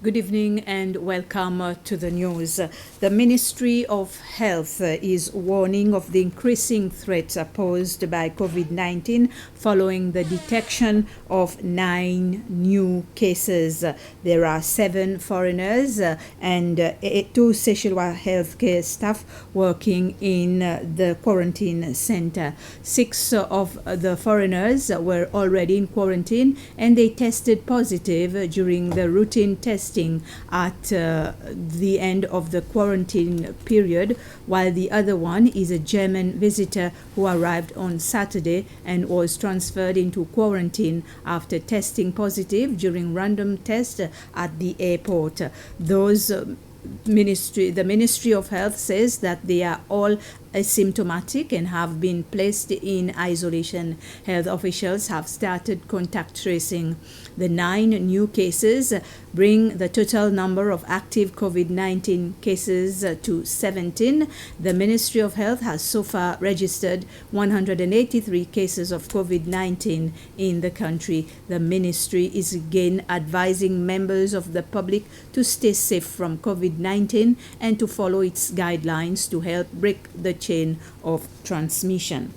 Good evening and welcome to the news. The Ministry of Health is warning of the increasing threat posed by COVID-19 following the detection of 9 new cases. There are 7 foreigners and 2 Seychellois healthcare staff working in the quarantine center. 6 of the foreigners were already in quarantine and they tested positive during the routine testing at the end of the quarantine period, while the other one is a German visitor who arrived on Saturday and was transferred into quarantine after testing positive during random test at the airport. The Ministry of Health says that they are all asymptomatic and have been placed in isolation. Health officials have started contact tracing. The 9 new cases bring the total number of active COVID-19 cases to 17. The Ministry of Health has so far registered 183 cases of COVID-19 in the country. The ministry is again advising members of the public to stay safe from COVID-19 and to follow its guidelines to help break the chain of transmission.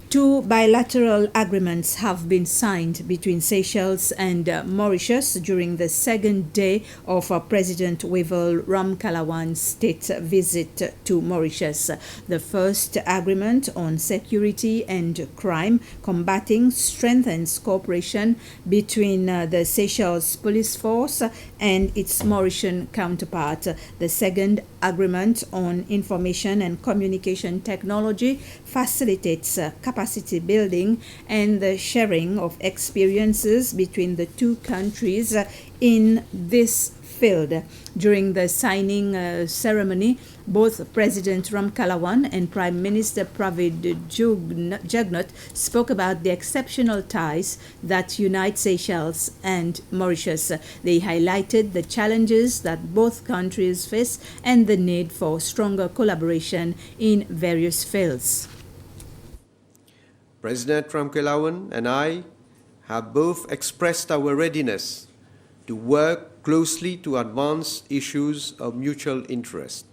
2 bilateral agreements have been signed between Seychelles and Mauritius during the second day of President Wavel Ramkalawan's state visit to Mauritius. The first agreement on security and crime combating strengthens cooperation between the Seychelles police force and its Mauritian counterpart. The second agreement on information and communication technology facilitates capacity building and the sharing of experiences between the 2 countries in this field. During the signing ceremony, both President Ramkalawan and Prime Minister Pravind Jugnauth spoke about the exceptional ties that unite Seychelles and Mauritius. They highlighted the challenges that both countries face and the need for stronger collaboration in various fields. President Ramkalawan and I have both expressed our readiness to work closely to advance issues of mutual interest.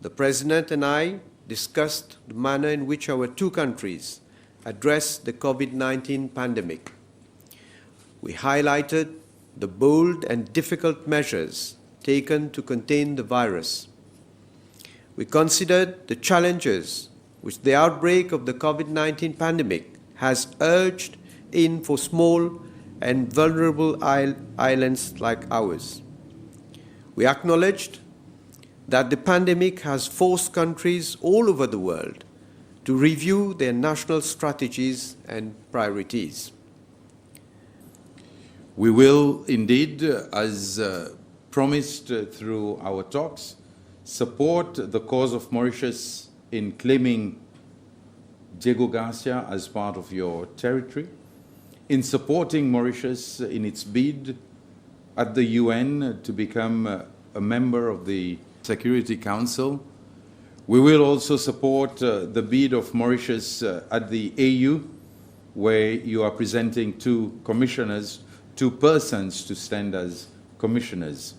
The President and I discussed the manner in which our 2 countries address the COVID-19 pandemic. We highlighted the bold and difficult measures taken to contain the virus. We considered the challenges which the outbreak of the COVID-19 pandemic has urged in for small and vulnerable islands like ours. We acknowledged that the pandemic has forced countries all over the world to review their national strategies and priorities. We will indeed, as promised through our talks, support the cause of Mauritius in claiming Diego Garcia as part of your territory, in supporting Mauritius in its bid at the UN to become a member of the Security Council. We will also support the bid of Mauritius at the AU, where you are presenting 2 commissioners, 2 persons to stand as commissioners.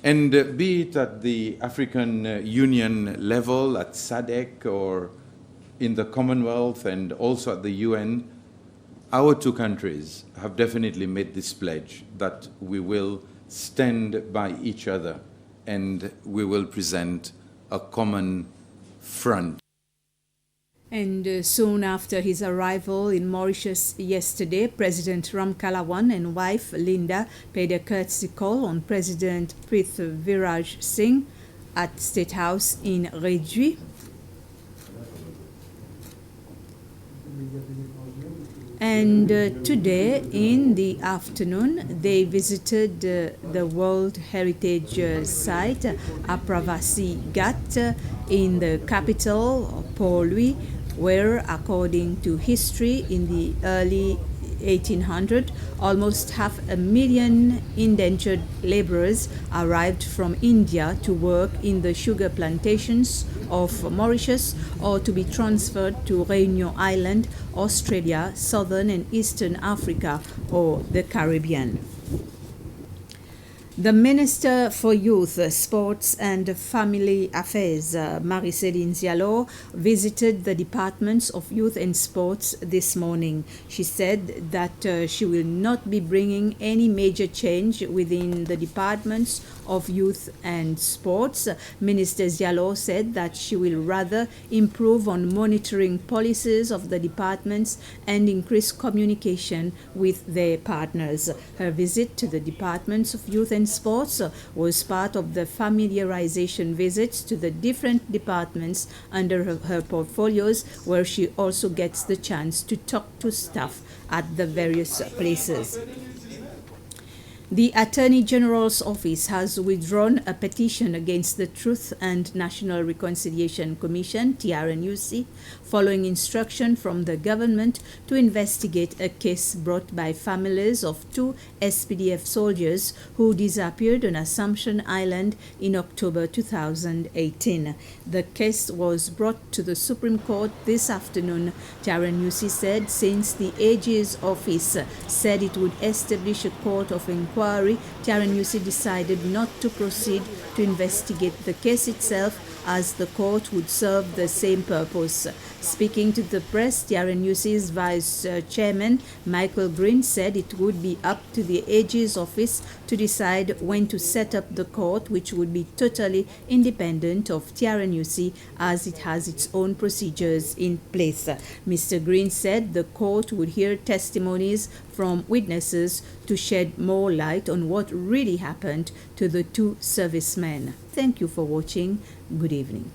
And be it at the African Union level, at SADC, or in the Commonwealth, and also at the UN, our 2 countries have definitely made this pledge that we will stand by each other and we will present a common front. And soon after his arrival in Mauritius yesterday, President Ramkalawan and wife Linda paid a courtesy call on President Prithviraj Singh at State House in Réduit. And today in the afternoon, they visited the World Heritage Site, Apravasi Ghat, in the capital, Port-Louis, where, according to history, in the early 1800s, almost 500,000 indentured laborers arrived from India to work in the sugar plantations of Mauritius or to be transferred to Réunion Island, Australia, Southern and Eastern Africa, or the Caribbean. The Minister for Youth, Sports and Family Affairs, Marie-Céline Diallo, visited the Departments of Youth and Sports this morning. She said that she will not be bringing any major change within the Departments of Youth and Sports. Minister Diallo said that she will rather improve on monitoring policies of the departments and increase communication with their partners. Her visit to the Departments of Youth and Sports was part of the familiarization visits to the different departments under her portfolios, where she also gets the chance to talk to staff at the various places. The Attorney General's office has withdrawn a petition against the Truth and National Reconciliation Commission, TRNUC, following instruction from the government to investigate a case brought by families of 2 SPDF soldiers who disappeared on Assumption Island in October 2018. The case was brought to the Supreme Court this afternoon. TRNUC said since the AG's office said it would establish a court of inquiry, TRNUC decided not to proceed to investigate the case itself, as the court would serve the same purpose. Speaking to the press, TRNUC's Vice Chairman Michael Green said it would be up to the AG's office to decide when to set up the court, which would be totally independent of TRNUC, as it has its own procedures in place. Mr. Green said the court would hear testimonies from witnesses to shed more light on what really happened to the 2 servicemen. Thank you for watching. Good evening.